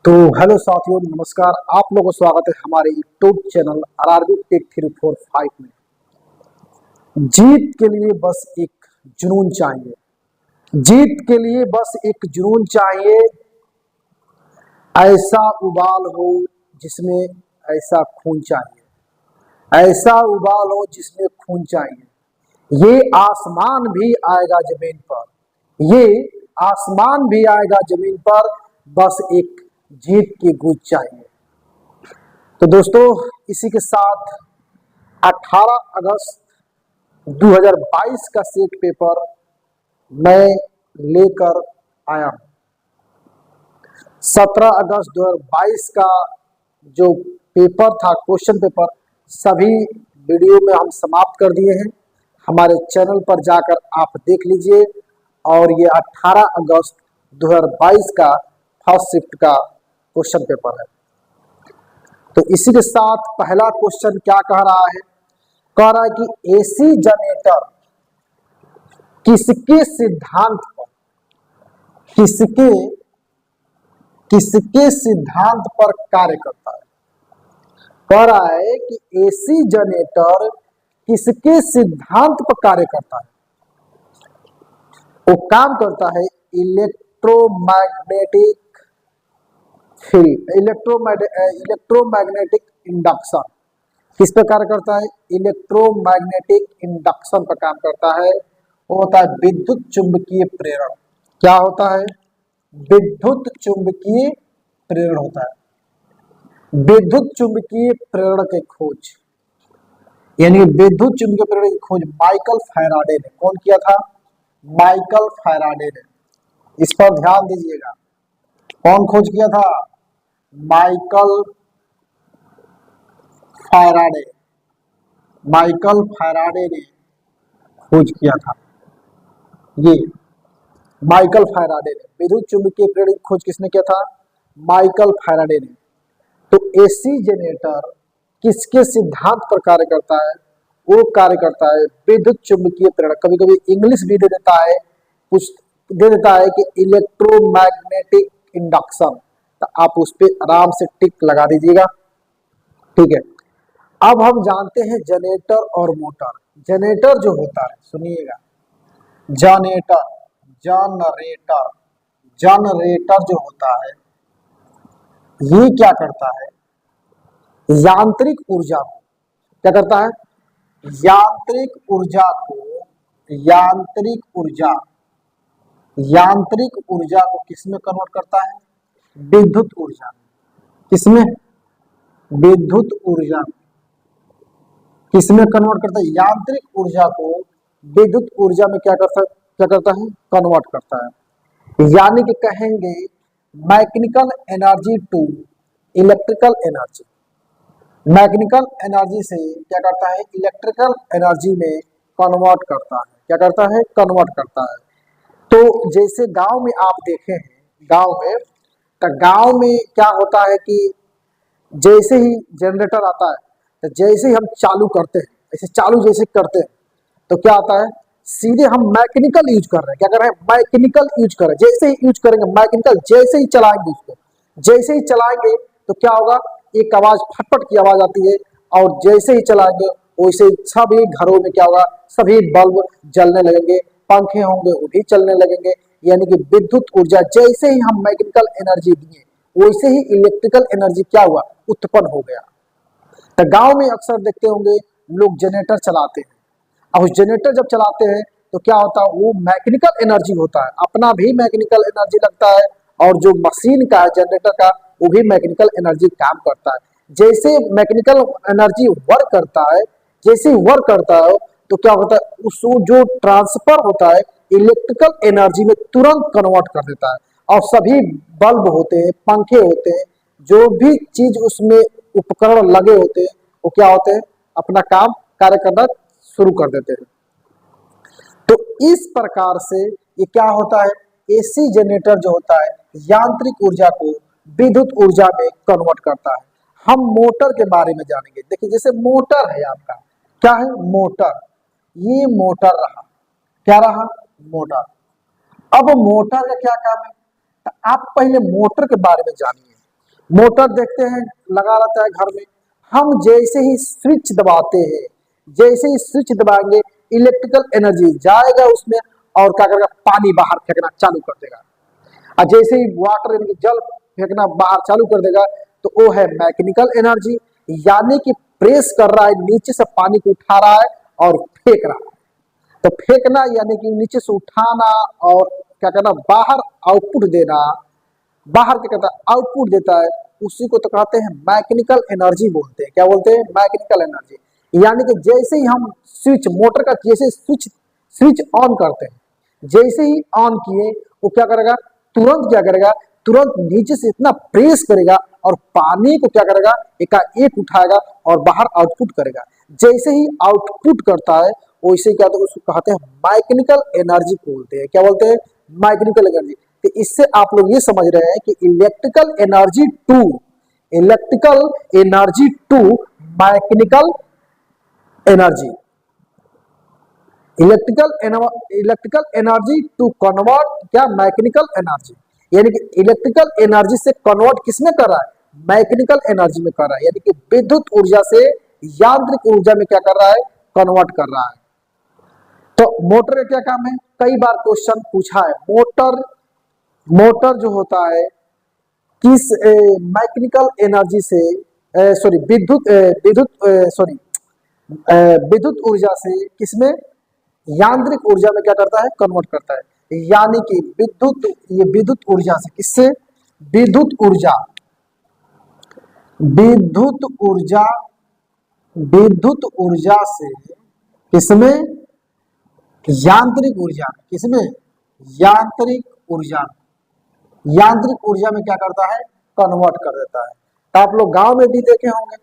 तो हेलो साथियों, नमस्कार। आप लोगों को स्वागत है हमारे यूट्यूब चैनल आरआरबी टेक 345 में। जीत के लिए बस एक जुनून चाहिए। जीत के लिए बस एक जुनून चाहिए। ऐसा उबाल हो जिसमें ऐसा खून चाहिए। ऐसा उबाल हो जिसमें खून चाहिए। ये आसमान भी आएगा जमीन पर। ये आसमान भी आएगा जमीन पर। बस एक जीत की गूंज चाहिए। तो दोस्तों, इसी के साथ 18 अगस्त 2022 का सेट पेपर मैं लेकर आया हूं। 17 अगस्त 2022 का जो पेपर था, क्वेश्चन पेपर, सभी वीडियो में हम समाप्त कर दिए हैं। हमारे चैनल पर जाकर आप देख लीजिए। और ये 18 अगस्त 2022 का फर्स्ट शिफ्ट का क्वेश्चन पेपर है। तो इसी के साथ पहला क्वेश्चन क्या कह रहा है? कह रहा है कि एसी जनरेटर किसके सिद्धांत पर किसके किसके सिद्धांत पर कार्य करता है? कह रहा है कि एसी जनरेटर किसके सिद्धांत पर कार्य करता है? वो काम करता है इलेक्ट्रोमैग्नेटिक फील्ड, इलेक्ट्रोमैग्नेटिक इंडक्शन। किस पर कार्य करता है? इलेक्ट्रोमैग्नेटिक इंडक्शन पर काम करता है। वो होता है विद्युत चुंबकीय प्रेरण। क्या होता है? विद्युत चुंबकीय प्रेरण होता है। विद्युत चुंबकीय प्रेरण की खोज, यानी विद्युत चुंबकीय प्रेरण की खोज माइकल फैराडे ने कौन किया था? माइकल फैराडे ने। इस पर ध्यान दीजिएगा। कौन खोज किया था? Michael Faraday. माइकल फैराडे ने खोज किया था। ये माइकल फैराडे ने विद्युत चुंबकीय प्रेरण की खोज किसने किया था? माइकल फैराडे ने। तो एसी जनरेटर किसके सिद्धांत पर कार्य करता है? वो कार्य करता है विद्युत चुंबकीय प्रेरण। कभी कभी इंग्लिश भी दे देता है, कुछ दे देता है कि इलेक्ट्रोमैग्नेटिक इंडक्शन। तो आप उस पर आराम से टिक लगा दीजिएगा। ठीक है। अब हम जानते हैं जनरेटर और मोटर। जनरेटर जो होता है, सुनिएगा, जनरेटर जनरेटर जनरेटर जो होता है, ये क्या करता है? यांत्रिक ऊर्जा को क्या करता है? यांत्रिक ऊर्जा को यांत्रिक ऊर्जा यांत्रिक ऊर्जा को किसमें कन्वर्ट करता है? विद्युत ऊर्जा में। किसमें? विद्युत ऊर्जा। किसमें कन्वर्ट करता है? यांत्रिक ऊर्जा को विद्युत ऊर्जा में क्या करता है? कन्वर्ट करता है। यानी कि कहेंगे mechanical energy to electrical energy. Mechanical energy से क्या करता है? इलेक्ट्रिकल एनर्जी में कन्वर्ट करता है। क्या करता है? कन्वर्ट करता है। तो जैसे गांव में आप देखे हैं, गांव में, तो गांव में क्या होता है कि जैसे ही जनरेटर आता है, तो जैसे ही हम चालू करते हैं, ऐसे चालू जैसे करते हैं, तो क्या आता है? सीधे हम मैकेनिकल यूज कर रहे हैं। क्या कर रहे हैं? मैकेनिकल यूज कर रहे हैं। जैसे ही यूज करेंगे मैकेनिकल, जैसे ही चलाएंगे उसको, जैसे ही चलाएंगे तो क्या होगा? एक आवाज, फटफट की आवाज आती है। और जैसे ही चलाएंगे वैसे ही सभी घरों में क्या होगा? सभी बल्ब जलने लगेंगे, पंखे होंगे वो भी चलने लगेंगे। यानी कि विद्युत ऊर्जा, जैसे ही हम मैकेनिकल एनर्जी दिए वैसे ही इलेक्ट्रिकल एनर्जी क्या हुआ? उत्पन्न हो गया। तो गांव में अक्सर देखते होंगे लोग जनरेटर चलाते हैं। अब उस जनरेटर जब चलाते हैं तो क्या होता है? वो मैकेनिकल एनर्जी होता है, अपना भी मैकेनिकल एनर्जी लगता है, और जो मशीन का है जनरेटर का, वो भी मैकेनिकल एनर्जी काम करता है। जैसे मैकेनिकल एनर्जी वर्क करता है, जैसे ही वर्क करता है तो क्या होता है? उस जो ट्रांसफर होता है इलेक्ट्रिकल एनर्जी में तुरंत कन्वर्ट कर देता है। और सभी बल्ब होते हैं, पंखे होते हैं, जो भी चीज उसमें उपकरण लगे होते हैं, वो क्या होते हैं? अपना काम कार्य करना शुरू कर देते हैं। तो इस प्रकार से ये क्या होता है? एसी जनरेटर जो होता है यांत्रिक ऊर्जा को विद्युत ऊर्जा में कन्वर्ट करता है। हम मोटर के बारे में जानेंगे। देखिए, जैसे मोटर है आपका, क्या है? मोटर। ये मोटर रहा। क्या रहा? मोटर। अब मोटर का क्या काम है? तो आप पहले मोटर के बारे में जानिए। मोटर देखते हैं लगा रहता है घर में, हम जैसे ही स्विच दबाते हैं, जैसे ही स्विच दबाएंगे इलेक्ट्रिकल एनर्जी जाएगा उसमें और क्या करेगा, पानी बाहर फेंकना चालू कर देगा। और जैसे ही वाटर यानी कि जल फेंकना बाहर चालू कर देगा तो वो है मैकेनिकल एनर्जी, यानी कि प्रेस कर रहा है, नीचे से पानी को उठा रहा है और फेंक रहा है। तो फेंकना यानी कि नीचे से उठाना और क्या करना, बाहर आउटपुट देना, बाहर क्या कहता है, आउटपुट देता है, उसी को तो कहते हैं मैकेनिकल एनर्जी बोलते हैं। क्या बोलते हैं, मैकेनिकल एनर्जी। यानी कि जैसे ही हम स्विच, मोटर का जैसे स्विच स्विच ऑन करते हैं, जैसे ही ऑन किए वो क्या करेगा, तुरंत क्या करेगा, तुरंत नीचे से इतना प्रेस करेगा और पानी को क्या करेगा, एकाएक उठाएगा और बाहर आउटपुट करेगा। जैसे ही आउटपुट करता है वैसे क्या, तो उसको कहते हैं मैकेनिकल एनर्जी बोलते हैं। क्या बोलते हैं, मैकेनिकल एनर्जी। तो इससे आप लोग ये समझ रहे हैं कि electrical energy to, electrical energy to mechanical energy, electrical energy to convert क्या, मैकेनिकल एनर्जी। यानी कि इलेक्ट्रिकल एनर्जी से कन्वर्ट किसमें कर रहा है, मैकेनिकल एनर्जी में कर रहा है। यानी कि विद्युत ऊर्जा से यांत्रिक ऊर्जा में क्या कर रहा है, कन्वर्ट कर रहा है। तो मोटर का क्या काम है, कई बार क्वेश्चन पूछा है, मोटर मोटर जो होता है किस मैकेनिकल एनर्जी से, सॉरी विद्युत सॉरी विद्युत ऊर्जा से किसमें, यांत्रिक ऊर्जा में क्या करता है, कन्वर्ट करता है। यानी कि विद्युत, ये विद्युत ऊर्जा से किससे, विद्युत ऊर्जा, विद्युत ऊर्जा, विद्युत ऊर्जा से किसमें, यांत्रिक ऊर्जा, किसमें, यांत्रिक ऊर्जा, यांत्रिक ऊर्जा में क्या करता है, कन्वर्ट कर देता है। तो आप लोग गांव में भी देखे होंगे,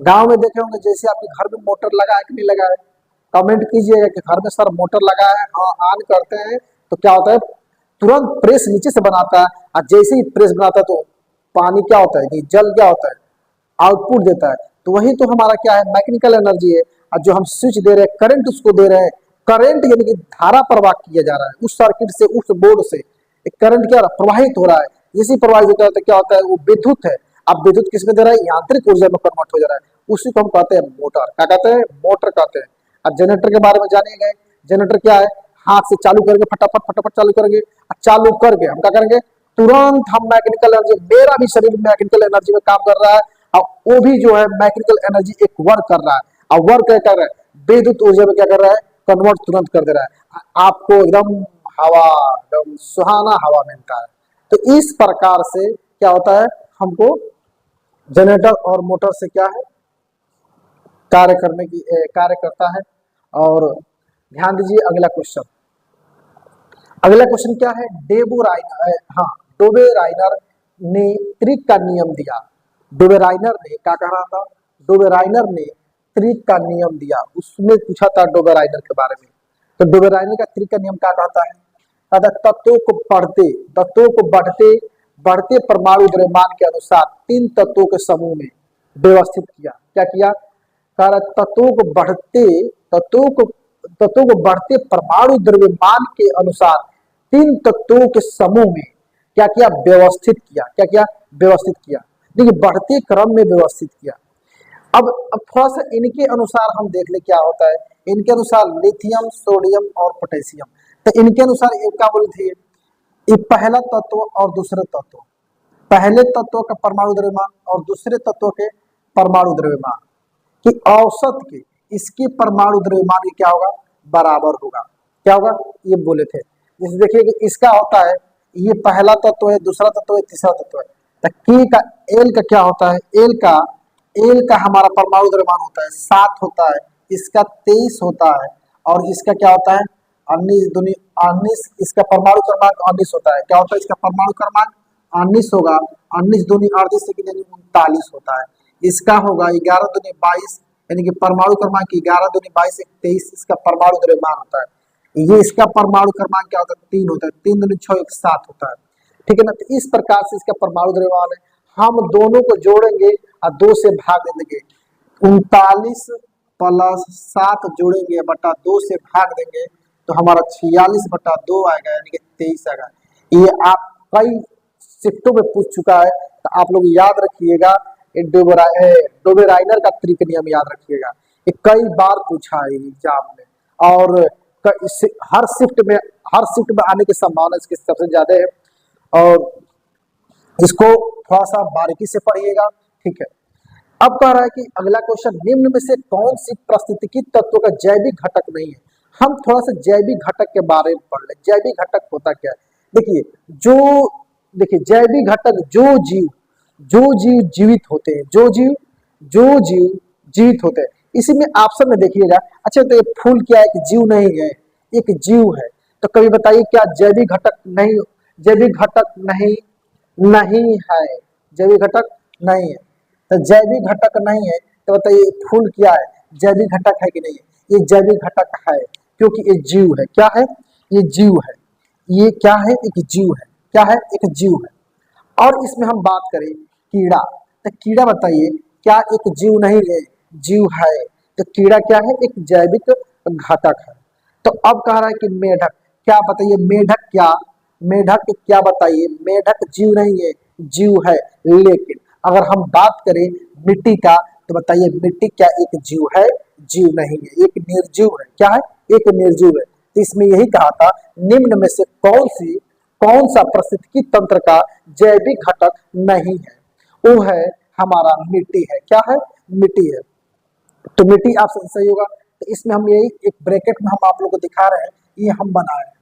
गांव में देखे होंगे, जैसे आपके घर में मोटर लगा है कि नहीं लगा है, कमेंट कीजिएगा कि घर में सर मोटर लगा है, हाँ ऑन करते हैं तो क्या होता है, तुरंत प्रेस नीचे से बनाता है और जैसे ही प्रेस बनाता है तो पानी क्या होता है कि जल क्या होता है, आउटपुट देता है। तो वही तो हमारा क्या है, मैकेनिकल एनर्जी है। और जो हम स्विच दे रहे हैं, करंट उसको दे रहे हैं, करंट यानी कि धारा प्रवाह किया जा रहा है उस सर्किट से, उस बोर्ड से एक करंट क्या प्रवाहित हो रहा है। जैसे प्रवाहित होता है तो क्या होता है, वो विद्युत है। अब विद्युत किसमें दे रहा है, यांत्रिक ऊर्जा में कन्वर्ट हो जा रहा है, उसी को हम कहते हैं मोटर। क्या कहते हैं, मोटर कहते हैं। अब जनरेटर के बारे में जाने गए, जनरेटर क्या है, हाथ से चालू करके फटाफट फटाफट चालू करेंगे, चालू करके हम क्या करेंगे, तुरंत हम मैकेनिकल एनर्जी, मेरा भी शरीर मैकेनिकल एनर्जी में काम कर रहा है और वो भी जो है मैकेनिकल एनर्जी एक वर्क कर रहा है, और वर्क क्या कर रहा है, विद्युत ऊर्जा में क्या कर रहा है, कन्वर्ट तुरंत कर दे रहा है, आपको एकदम हवा, एकदम सुहाना हवा मिलता है। तो इस प्रकार से क्या होता है, हमको जनरेटर और मोटर से क्या है, कार्य करने की कार्य करता है। और ध्यान दीजिए अगला क्वेश्चन, अगला क्वेश्चन क्या है, डोबेराइनर ने त्रिक का नियम दिया। डोबेराइनर ने क्या कह रहा था, डोबेराइनर ने त्रिक का नियम दिया, उसमें पूछा था डोबेराइनर के बारे में। तो डोबेराइनर का त्रिक का नियम क्या कहता है, तत्वों को बढ़ते बढ़ते परमाणु द्रव्यमान के अनुसार तीन तत्वों के समूह में व्यवस्थित किया। क्या किया, तत्वों को बढ़ते परमाणु द्रव्यमान के अनुसार तीन तत्वों के समूह में क्या किया, व्यवस्थित किया। क्या किया, व्यवस्थित किया। देखिए बढ़ते क्रम में व्यवस्थित किया। अब थोड़ा सा इनके अनुसार हम देख ले क्या होता है। इनके अनुसार लिथियम, सोडियम और पोटेशियम, तो इनके अनुसार एक क्या बोले थे, ये पहला तत्व और दूसरे तत्व, पहले तत्व का परमाणु द्रव्यमान और दूसरे तत्व के परमाणु द्रव्यमान की औसत के, इसके परमाणु द्रव्यमान क्या होगा, बराबर होगा। क्या होगा, ये बोले थे। जैसे देखिए कि इसका होता है, ये पहला तत्व है, दूसरा तत्व है, तीसरा तत्व है। तो के का, एल का क्या होता है, एल का हमारा परमाणु द्रव्यमान होता है 7 होता है, इसका 23 होता है, और इसका क्या होता है 19, इसका परमाणु क्रमांक 19 होता है। क्या होता है, इसका परमाणु क्रमांक 19 होगा, 19 दूनी 38 यानी 39 होता है। इसका होगा 11 दूनी 22 यानी कि परमाणु क्रमांक 11 दूनी 22 23, इसका परमाणु द्रव्यमान होता है। ये इसका परमाणु क्रमांक क्या होता है, 3 होता है, 3 दूनी 6 7 होता है। ठीक है ना, तो इस प्रकार से इसका परमाणु द्रव्यमान है। हम दोनों को जोड़ेंगे और 2 से भाग देंगे, 39 प्लस 7 जोड़ेंगे बटा 2 से भाग देंगे तो हमारा 46 बटा 2 आएगा, यानी कि 23 आएगा। ये आप कई शिफ्टों में पूछ चुका है, तो आप लोग याद रखिएगा, डोबेराइनर का त्रिक नियम याद रखिएगा, ये कई बार पूछा है एग्जाम में, और हर शिफ्ट में आने की संभावना इसकी सबसे ज्यादा है, और इसको थोड़ा सा बारीकी से पढ़िएगा, ठीक है। अब कह रहा है कि अगला क्वेश्चन, निम्न में से कौन सी पारिस्थितिकी तत्व का जैविक घटक नहीं है। हम थोड़ा सा जैविक घटक के बारे में पढ़ ले। जैविक घटक होता क्या है, देखिए जैविक घटक जो जीव जीवित होते हैं, जो जीव जीवित होते हैं, इसी में ऑप्शन में देखिएगा। अच्छा, तो ये फूल क्या है, एक जीव नहीं है, एक जीव है, तो कभी बताइए क्या जैविक घटक नहीं है, जैविक घटक नहीं है, जैविक घटक नहीं है, तो जैविक घटक नहीं है, तो बताइए फूल क्या है, जैविक घटक है कि नहीं है, ये जैविक घटक है, क्योंकि ये जीव है, क्या है, ये जीव है, ये क्या है, एक जीव है, क्या है, एक जीव है। और इसमें हम बात करें कीड़ा, तो कीड़ा बताइए क्या एक जीव नहीं है, जीव है, तो कीड़ा क्या है, एक जैविक घटक है। तो अब कह रहा है कि मेढक, क्या बताइए मेढक क्या बताइए, मेढक जीव नहीं है, जीव है, लेकिन अगर हम बात करें मिट्टी का, तो बताइए मिट्टी क्या एक जीव है, जीव नहीं है, एक निर्जीव है, क्या है, एक निर्जीव है। तो इसमें यही कहा था, निम्न में से कौन सा पारिस्थितिकी तंत्र का जैविक घटक नहीं है, वो है हमारा मिट्टी है, क्या है, मिट्टी है। तो मिट्टी ऑप्शन सही होगा। तो इसमें हम यही एक ब्रैकेट में हम आप लोग को दिखा रहे हैं, ये हम बनाए हैं,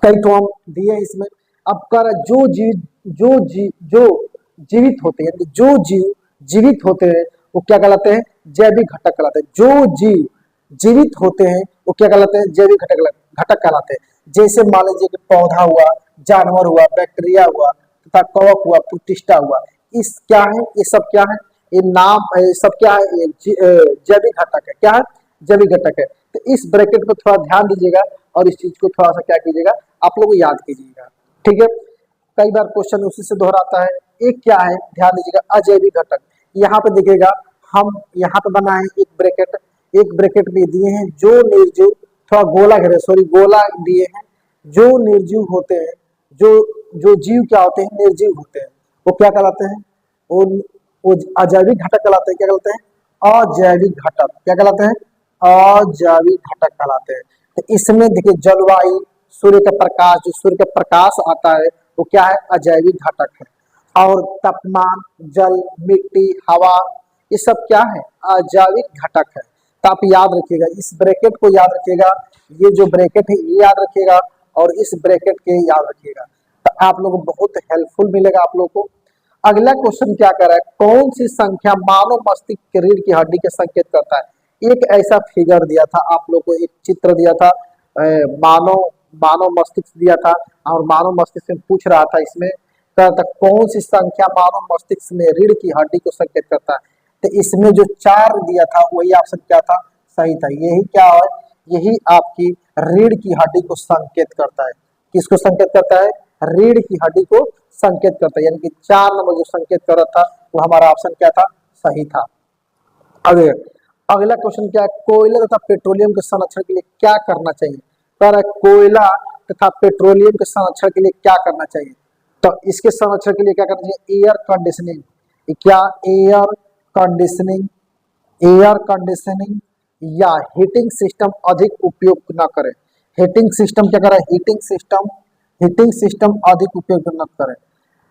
कई तो हम दिए इसमें। अब कर जो जीवित होते हैं, जो जीव जीवित होते हैं वो क्या कहलाते हैं, जैविक घटक कहलाते हैं। जो जीव जीवित होते हैं वो क्या कहलाते हैं, जैविक घटक कहलाते हैं। जैसे मान लीजिए कि पौधा हुआ, जानवर हुआ, बैक्टीरिया हुआ, तथा कवक हुआ, प्रतिष्ठा हुआ, इस क्या है, ये सब क्या है, ये नाम ये सब क्या है, ये जैविक घटक है, क्या है, जैविक घटक है। तो इस ब्रैकेट पर थोड़ा ध्यान दीजिएगा और इस चीज को थोड़ा सा क्या कीजिएगा, आप लोग याद कीजिएगा, ठीक है। कई बार क्वेश्चन उसी से दोहराता है। एक क्या है, ध्यान दीजिएगा, अजैविक घटक। यहाँ पे देखिएगा, हम यहाँ पे बनाए एक ब्रैकेट में दिए हैं जो निर्जीव, थोड़ा गोला घेरे, गोला दिए हैं, जो निर्जीव होते हैं, जो जीव क्या होते हैं, निर्जीव होते हैं, वो क्या कहलाते हैं, वो अजैविक घटक कहलाते हैं, क्या कहलाते हैं, अजैविक घटक, क्या कहलाते हैं, अजैविक घटक कहलाते हैं। तो इसमें देखिए जलवायु, सूर्य का प्रकाश, जो सूर्य का प्रकाश आता है वो क्या है, अजैविक घटक है। और तापमान, जल, मिट्टी, हवा, ये सब क्या है, अजैविक घटक है। तो आप याद रखिएगा, इस ब्रैकेट को याद रखिएगा, ये जो ब्रैकेट है ये याद रखिएगा, और इस ब्रैकेट के याद रखिएगा, तो आप लोगों को बहुत हेल्पफुल मिलेगा आप लोगों को। अगला क्वेश्चन क्या कर रहा है, कौन सी संख्या मानव मस्तिष्क के रीढ़ की हड्डी के संकेत करता है। एक ऐसा फिगर दिया था आप लोग को, एक चित्र दिया था, मानव मस्तिष्क दिया था, और मानव मस्तिष्क में पूछ रहा था, इसमें कहता कौन सी संख्या मानव मस्तिष्क में रीढ़ की हड्डी को संकेत करता है। तो इसमें जो 4 दिया था वही ऑप्शन क्या था, सही था। यही क्या है, यही आपकी रीढ़ की हड्डी को संकेत करता है। किसको संकेत करता है, रीढ़ की हड्डी को संकेत करता है, यानी कि 4 नंबर जो संकेत कर रहा था वो हमारा ऑप्शन क्या था, सही था। अगला क्वेश्चन क्या है, कोयला तथा पेट्रोलियम के संरक्षण के लिए क्या करना चाहिए। पर कोयला तथा पेट्रोलियम के संरक्षण के लिए क्या करना चाहिए, तो इसके संरक्षण के लिए क्या करना चाहिए, एयर कंडीशनिंग, क्या एयर कंडीशनिंग या हीटिंग सिस्टम अधिक उपयोग न करें। हीटिंग सिस्टम क्या करें, हीटिंग सिस्टम अधिक उपयोग न करें।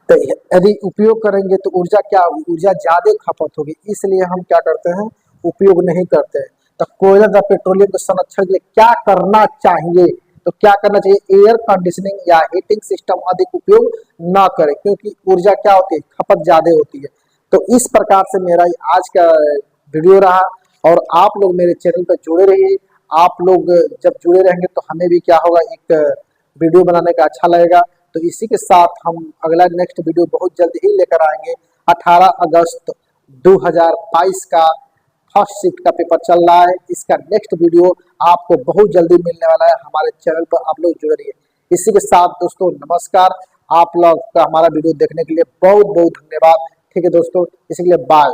तो यदि उपयोग करेंगे तो ऊर्जा क्या होगी, ऊर्जा ज्यादा खपत होगी, इसलिए हम क्या करते हैं, उपयोग नहीं करते हैं। तो कोयला तथा पेट्रोलियम के संरक्षण के लिए क्या करना चाहिए, तो क्या करना चाहिए, एयर कंडीशनिंग या हीटिंग सिस्टम अधिक उपयोग ना करें, क्योंकि ऊर्जा क्या होती है, खपत ज्यादा होती है। तो इस प्रकार से मेरा आज का वीडियो रहा, और आप लोग मेरे चैनल पर जुड़े रहिए। आप लोग जब जुड़े रहेंगे तो हमें भी क्या होगा, एक वीडियो बनाने का अच्छा लगेगा। तो इसी के साथ हम अगला नेक्स्ट वीडियो बहुत जल्द ही लेकर आएंगे। 18 अगस्त 2022 का फर्स्ट शिफ्ट का पेपर चल रहा है, इसका नेक्स्ट वीडियो आपको बहुत जल्दी मिलने वाला है। हमारे चैनल पर आप लोग जुड़े रहिए। इसी के साथ दोस्तों नमस्कार, आप लोग का हमारा वीडियो देखने के लिए बहुत बहुत धन्यवाद। ठीक है दोस्तों, इसी के लिए बाय।